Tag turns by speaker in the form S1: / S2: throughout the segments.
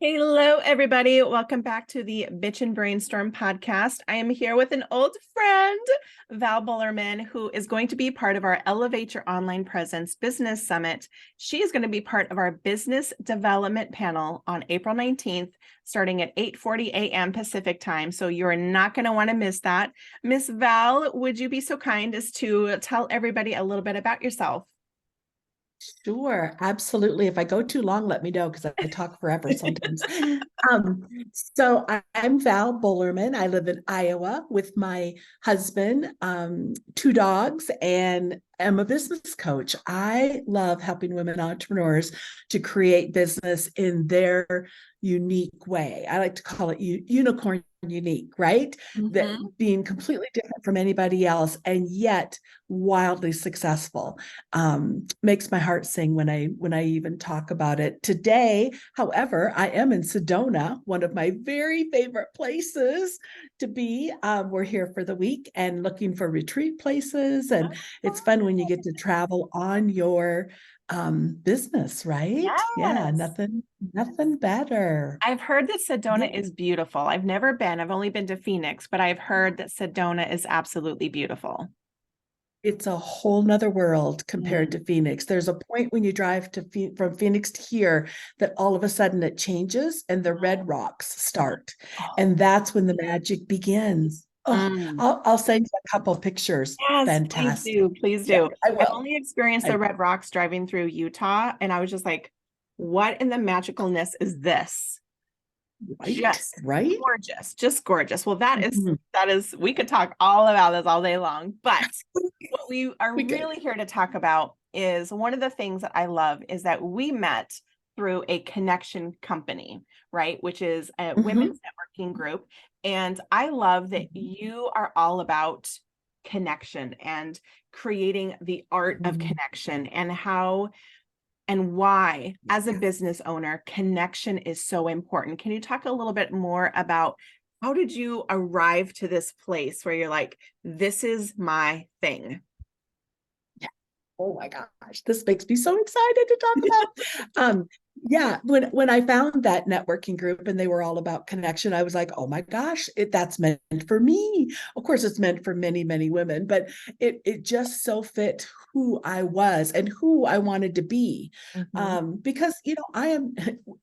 S1: Hello, everybody. Welcome back to the Bitch and Brainstorm podcast. I am here with an old friend, Val Bullerman, who is going to be part of our Elevate Your Online Presence Business Summit. She is going to be part of our business development panel on April 19th, starting at 8:40 a.m. Pacific time. So you're not going to want to miss that. Miss Val, would you be so kind as to tell everybody a little bit about yourself?
S2: Sure, absolutely. If I go too long, let me know because I talk forever sometimes. Um, I'm Val Bullerman. I live in Iowa with my husband, two dogs, and am a business coach. I love helping women entrepreneurs to create business in their unique way. I like to call it unicorn unique, right? That
S1: Mhm.
S2: being completely different from anybody else and yet wildly successful. Makes my heart sing when I even talk about it. Today, however, I am in Sedona, one of my very favorite places to be. We're here for the week and looking for retreat places, and it's fun when you get to travel on your business, right? Yeah,
S1: Yes.
S2: nothing better.
S1: I've heard that
S2: Yeah.
S1: Sedona is beautiful. I've never been. I've only been to Phoenix, but I've heard that Sedona is absolutely beautiful.
S2: It's a whole nother world compared
S1: Mm.
S2: to Phoenix. There's a point when you drive from Phoenix to here that all of a sudden it changes and the red rocks start.
S1: Oh.
S2: And that's when the magic begins. Oh,
S1: Mm.
S2: I'll send you a couple pictures.
S1: Yes, please
S2: Fantastic.
S1: do. Please
S2: Yeah,
S1: do.
S2: I
S1: I've
S2: will.
S1: only experienced the
S2: I
S1: red rocks driving through Utah, and I was just like, what in the magicalness is this?
S2: right,
S1: Just
S2: right.
S1: gorgeous, just gorgeous. Well,
S2: Mhm.
S1: we could talk all about this all day long, but what we are
S2: We good.
S1: really here to talk about is one of the things that I love is that we met through a connection company, right? Which is a
S2: Mhm.
S1: women's networking group. And I love that
S2: Mhm.
S1: you are all about connection and creating the art of
S2: Mhm.
S1: connection and how and why, as a
S2: Yeah.
S1: business owner, connection is so important. Can you talk a little bit more about how did you arrive to this place where you're like, this is my thing?
S2: Oh my gosh, this makes me so excited to talk about. Yeah, when I found that networking group and they were all about connection, I was like, oh my gosh, that's meant for me. Of course, it's meant for many, many women, but it just so fit who I was and who I wanted to be.
S1: Mhm.
S2: Because I am,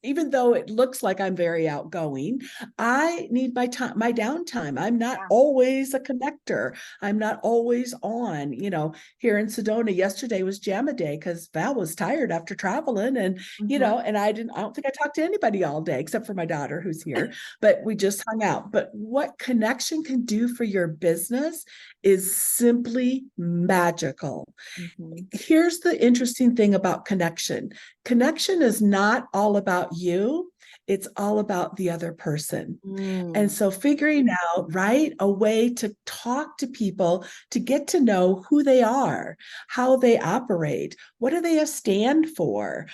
S2: even though it looks like I'm very outgoing, I need my time, my downtime. I'm not
S1: Yeah.
S2: always a connector. I'm not always on. Here in Sedona yesterday was JAMA day because Val was tired after traveling, and
S1: Mhm.
S2: and I don't think I talked to anybody all day except for my daughter who's here, but we just hung out. But what connection can do for your business is simply magical.
S1: Mhm.
S2: Here's the interesting thing about connection. Connection is not all about you. It's all about the other person. And
S1: Mm.
S2: so figuring out, right, a way to talk to people to get to know who they are, how they operate, what do they stand for?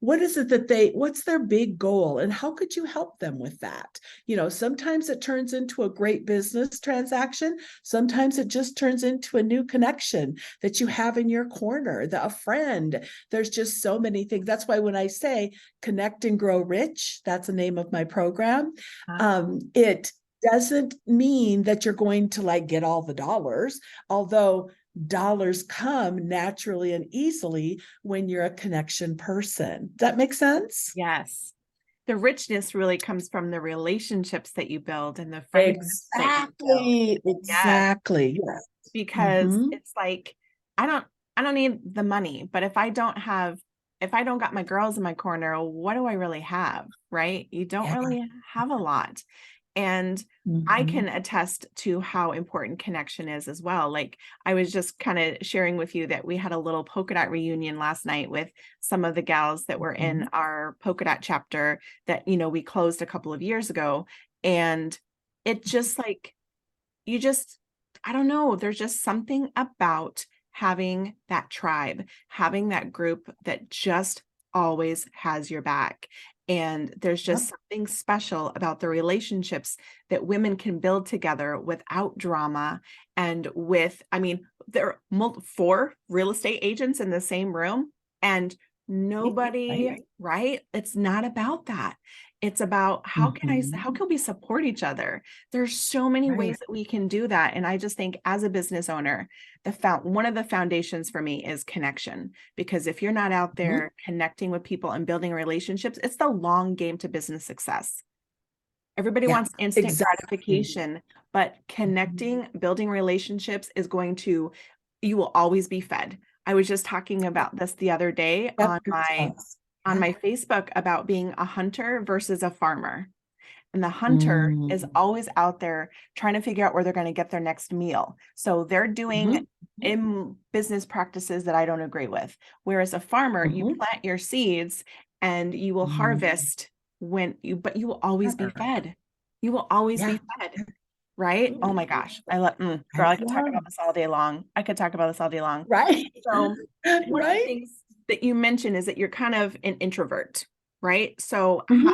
S2: What is it what's their big goal and how could you help them with that? Sometimes it turns into a great business transaction. Sometimes it just turns into a new connection that you have in your corner, a friend. There's just so many things. That's why when I say Connect and Grow Rich, that's the name of my program.
S1: Ah.
S2: It doesn't mean that you're going to like get all the dollars, although dollars come naturally and easily when you're a connection person. Does that make sense?
S1: Yes. The richness really comes from the relationships that you build and the friendships that you build.
S2: Exactly.
S1: Yes,
S2: Exactly. Yes.
S1: because
S2: Mm-hmm.
S1: it's like I don't I don't need the money, but if I don't got my girls in my corner, what do I really have, right? You don't
S2: Yeah.
S1: really have a lot. And I
S2: Mm-hmm.
S1: can attest to how important connection is as well. Like I was just kind of sharing with you that we had a little polka dot reunion last night with some of the gals that were
S2: Mm-hmm.
S1: in our polka dot chapter that, we closed a couple of years ago. And it just like you just I don't know, there's just something about having that tribe, having that group that just always has your back. And there's
S2: Yep.
S1: just something special about the relationships that women can build together without drama and I mean, there are 4 real estate agents in the same room, and Nobody,
S2: Right.
S1: right? It's not about that. It's about how
S2: Mhm.
S1: can we support each other? There's so many
S2: Right.
S1: ways that we can do that. And I just think as a business owner, one of the foundations for me is connection. Because if you're not out
S2: Mhm.
S1: there connecting with people and building relationships, it's the long game to business success. Everybody
S2: Yeah,
S1: wants instant
S2: exactly.
S1: gratification, but
S2: Mhm.
S1: connecting, building relationships is going to, you will always be fed. I was just talking
S2: Yeah,
S1: about this the other day
S2: that's good sauce.
S1: on
S2: Yeah.
S1: my Facebook about being a hunter versus a farmer. And the hunter is
S2: Mm.
S1: always out there trying to figure out where they're going to get their next meal. So they're doing
S2: Mhm.
S1: in business practices that I don't agree with. Whereas a farmer, you
S2: Mhm.
S1: plant your seeds and you will
S2: Mm.
S1: harvest but you will always be
S2: Sure.
S1: fed. You will always
S2: Yeah,
S1: be fed, right? Oh my
S2: absolutely.
S1: gosh.
S2: I
S1: Girl, I could talk
S2: love,
S1: about this all day long. I could talk about this all day long.
S2: right?
S1: So one of the
S2: Right?
S1: things that you mentioned is that you're kind of an introvert, right? So
S2: Mhm.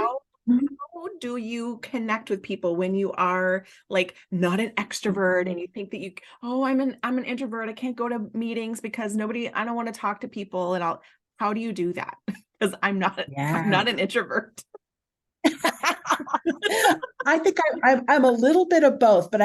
S2: Mhm.
S1: how do you connect with people when you are like not an extrovert and you think that I'm an introvert. I can't go to meetings because I don't want to talk to people and how do you do that? Because I'm
S2: Yeah.
S1: not an introvert.
S2: I think I'm a little bit of both, but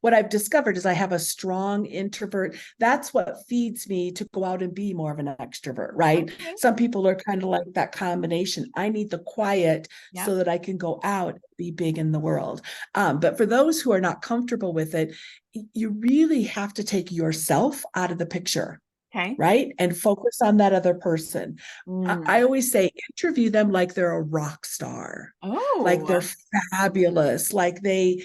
S2: what I've discovered is I have a strong introvert. That's what feeds me to go out and be more of an extrovert, right?
S1: Okay.
S2: Some people are kind of like that combination. I need the quiet
S1: Yep.
S2: so that I can go out and be big in the world. But for those who are not comfortable with it, you really have to take yourself out of the picture,
S1: Okay.
S2: right? And focus on that other person.
S1: Mm.
S2: I always say interview them like they're a rock star, like they're
S1: Oh,
S2: fabulous, like they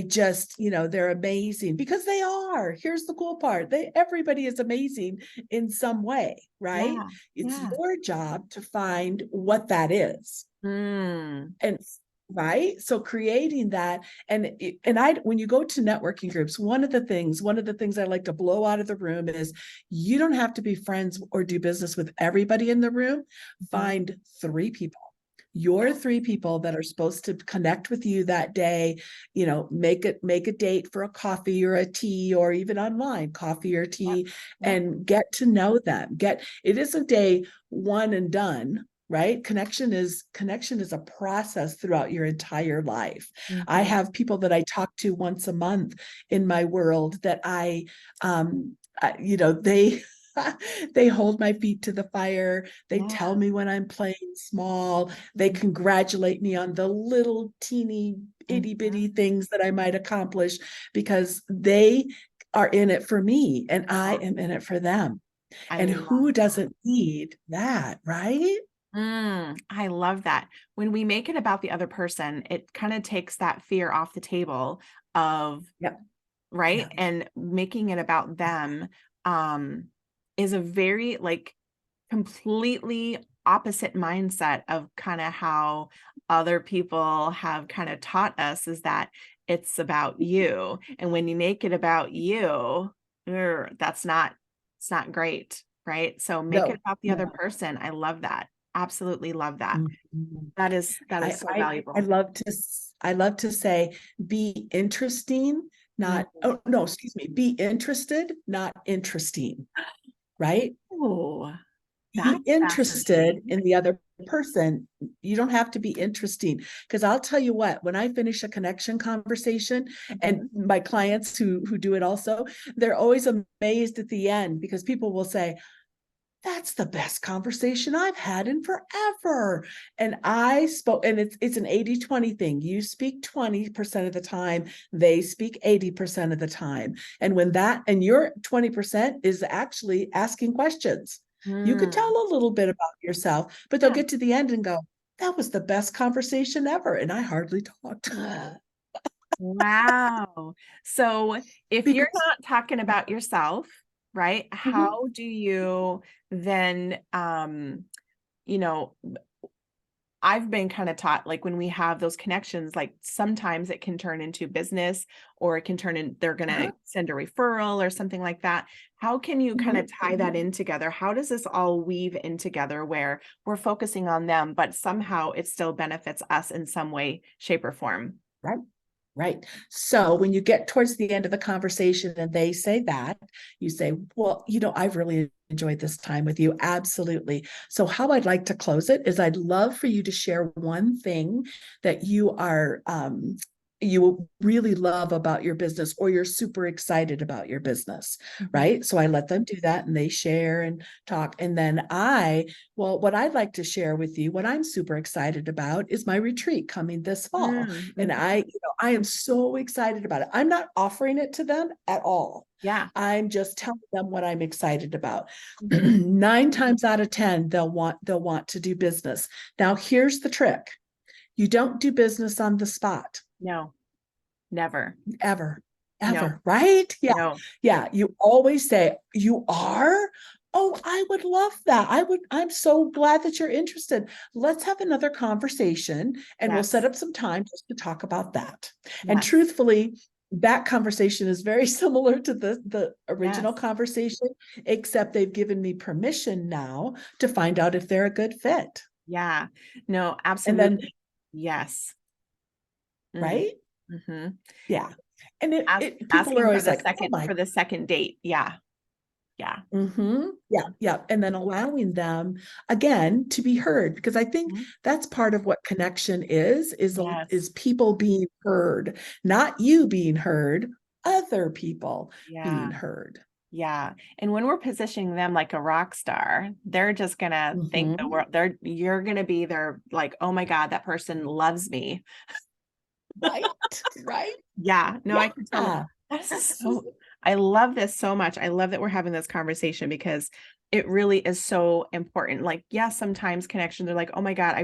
S2: just, they're amazing because they are. Here's the cool part. Everybody is amazing in some way, right?
S1: yeah.
S2: It's
S1: Yeah.
S2: your job to find what that is.
S1: Mm.
S2: And right, so creating that, and I when you go to networking groups, one of the things I like to blow out of the room is you don't have to be friends or do business with everybody in the room.
S1: Mhm.
S2: Find three people, your three people that are supposed to connect with you that day. Make a date for a coffee or a tea, or even online coffee or
S1: Yep.
S2: tea,
S1: Yep.
S2: and get to know them. It isn't a one and done, right? Connection is a process throughout your entire life. I
S1: Mhm.
S2: have people that I talk to once a month in my world that they they hold my feet to the fire. They tell
S1: Yeah.
S2: me when I'm playing small. They
S1: Mhm.
S2: congratulate me on the little teeny itty
S1: Mhm.
S2: bitty things that I might accomplish, because they are in it for me and I
S1: Yeah.
S2: am in it for them.
S1: I
S2: And
S1: love
S2: who
S1: that.
S2: doesn't need that, right?
S1: I love that. When we make it about the other person, it kind of takes that fear off the table of,
S2: Yep.
S1: right?
S2: Yeah.
S1: And making it about them um is a very like completely opposite mindset of kind of how other people have kind of taught us is that it's about you. And when you make it about you, it's not great, right? So make it
S2: No,
S1: about the other
S2: no.
S1: person. I love that. Absolutely love that.
S2: Mhm.
S1: That is
S2: I,
S1: so
S2: I I
S1: valuable.
S2: love to I love to say be interesting, not,
S1: Mhm.
S2: oh no, excuse me, be interested, not interesting, right?
S1: Oh,
S2: Be
S1: that's
S2: interested
S1: fascinating.
S2: in the other person. You don't have to be interesting, because I'll tell you what, when I finish a connection conversation, and
S1: Mhm.
S2: my clients who do it also, they're always amazed at the end, because people will say, that's the best conversation I've had in forever. And I spoke, and it's an 80-20 thing. You speak 20% of the time, they speak 80% of the time. And your 20% is actually asking questions. You could tell
S1: Mm.
S2: a little bit about yourself, but they'll
S1: Yeah.
S2: get to the end and go, that was the best conversation ever. And I hardly talked.
S1: Wow. So if you're
S2: Because
S1: not talking about yourself, right,
S2: Mhm.
S1: how do you then, you know, I've been kind of taught like when we have those connections, like sometimes it can turn into business or it can they're going
S2: Uh-huh.
S1: to send a referral or something like that. How can you kind
S2: Mhm.
S1: of tie that in together? How does this all weave in together where we're focusing on them, but somehow it still benefits us in some way, shape, or form?
S2: Right. Right. So when you get towards the end of the conversation and they say that, you say, well, I've really enjoyed this time with you. Absolutely. So how I'd like to close it is I'd love for you to share one thing that you really love about your business, or you're super excited about your business, right? So I let them do that and they share and talk. And then what I'd like to share with you, what I'm super excited about is my retreat coming this fall. And I am so excited about it. I'm not offering it to them at all.
S1: Yeah.
S2: I'm just telling them what I'm excited about. 9 times out of 10, they'll want to do business. Now, here's the trick. You don't do business on the spot.
S1: No, never.
S2: Ever,
S1: No,
S2: right? Yeah.
S1: no.
S2: Yeah. You always say, you are? Oh, I would love that. I'm so glad that you're interested. Let's have another conversation and we'll set
S1: Yes.
S2: up some time just to talk about that. And
S1: Yes.
S2: truthfully, that conversation is very similar to the original
S1: Yes.
S2: conversation, except they've given me permission now to find out if they're a good fit.
S1: Yeah. No,
S2: And then,
S1: absolutely. Yes.
S2: right?
S1: Mm-hmm.
S2: Yeah. And people are
S1: Asking
S2: always like, oh my.
S1: for the second date. Yeah. Yeah.
S2: Yeah, yeah. And then allowing them again to be heard, because I think
S1: Mhm.
S2: that's part of what connection
S1: Yes.
S2: is people being heard, not you being heard, other people being
S1: Yeah.
S2: heard.
S1: Yeah. And when we're positioning them like a rock star, they're just gonna think the
S2: Mhm.
S1: world, you're gonna be their like, oh my God, that person loves me.
S2: Right, right.
S1: Yeah. No, I can totally.
S2: Yeah.
S1: This is so, I love this so much. I love that we're having this conversation because it really is so important. Like, yeah, sometimes connections are like, oh my God,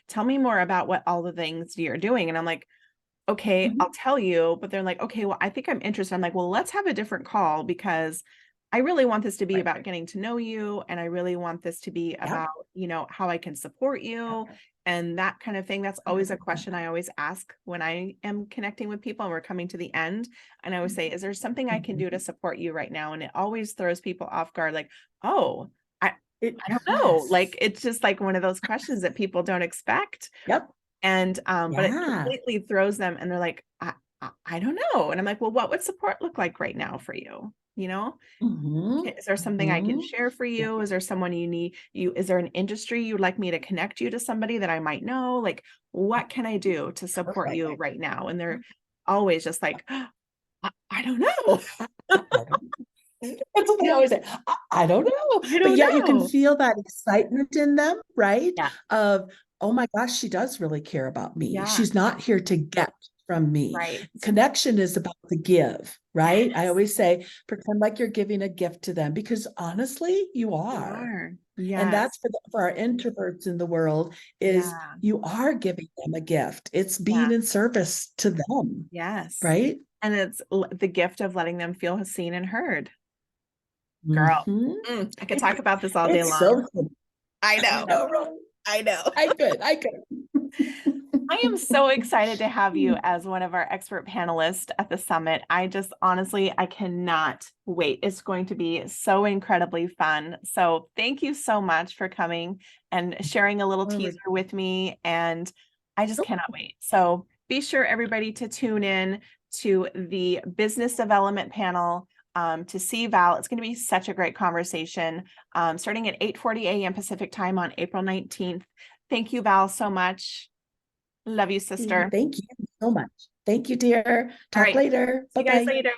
S1: tell me more about what all the things you're doing. And I'm like, okay,
S2: Mhm.
S1: I'll tell you. But they're like, okay, well, I think I'm interested. I'm like, well, let's have a different call because I really want this to be
S2: Right.
S1: about getting to know you. And I really want this to be
S2: Yep.
S1: about, how I can support you and that kind of thing. That's always a question I always ask when I am connecting with people and we're coming to the end. And I always say, is there something I can do to
S2: Mhm.
S1: support you right now? And it always throws people off guard, like, oh, I, I don't know.
S2: Yes.
S1: Like, it's just like one of those questions that people don't expect.
S2: Yep.
S1: And but it
S2: Yeah.
S1: completely throws them and they're like, I don't know. And I'm like, well, what would support look like right now for you?
S2: Mhm.
S1: Is there something I can
S2: Mhm.
S1: share for
S2: Yeah.
S1: you? Is there someone is there an industry you'd like me to connect you to somebody that I might know? Like, what can I do to support
S2: Perfect.
S1: you right now? And they're always just like, I don't know.
S2: I don't That's what they
S1: Yeah,
S2: always say. I don't know.
S1: I
S2: But
S1: don't
S2: yet you can
S1: know.
S2: feel that excitement in them, right?
S1: Yeah,
S2: Of, oh my gosh, she does really care about me.
S1: yeah,
S2: She's not here to get from me.
S1: right.
S2: Connection is about the give, right? I
S1: Yes,
S2: always say, pretend like you're giving a gift to them because honestly, you
S1: you
S2: are.
S1: are.
S2: And
S1: Yes.
S2: that's for our introverts in the world is
S1: Yeah.
S2: you are giving them a gift. It's being
S1: Yeah.
S2: in service to them,
S1: Yes.
S2: right?
S1: And it's the gift of letting them feel seen and heard. Girl,
S2: Mhm.
S1: I could talk about this all day
S2: It's
S1: long.
S2: so good.
S1: I
S2: I
S1: know.
S2: know, right?
S1: I know.
S2: I could.
S1: I am so excited to have you as one of our expert panelists at the summit. I just honestly, I cannot wait. It's going to be so incredibly fun. So thank you so much for coming and sharing a little teaser with me. And I just cannot wait. So be sure everybody to tune in to the business development panel to see Val. It's going to be such a great conversation starting at 8:40 a.m. Pacific time on April 19th. Thank you, Val, so much. Love you, sister.
S2: Thank you so much. Thank you, dear.
S1: All
S2: Talk
S1: right.
S2: later.
S1: See you guys
S2: Bye-bye.
S1: later.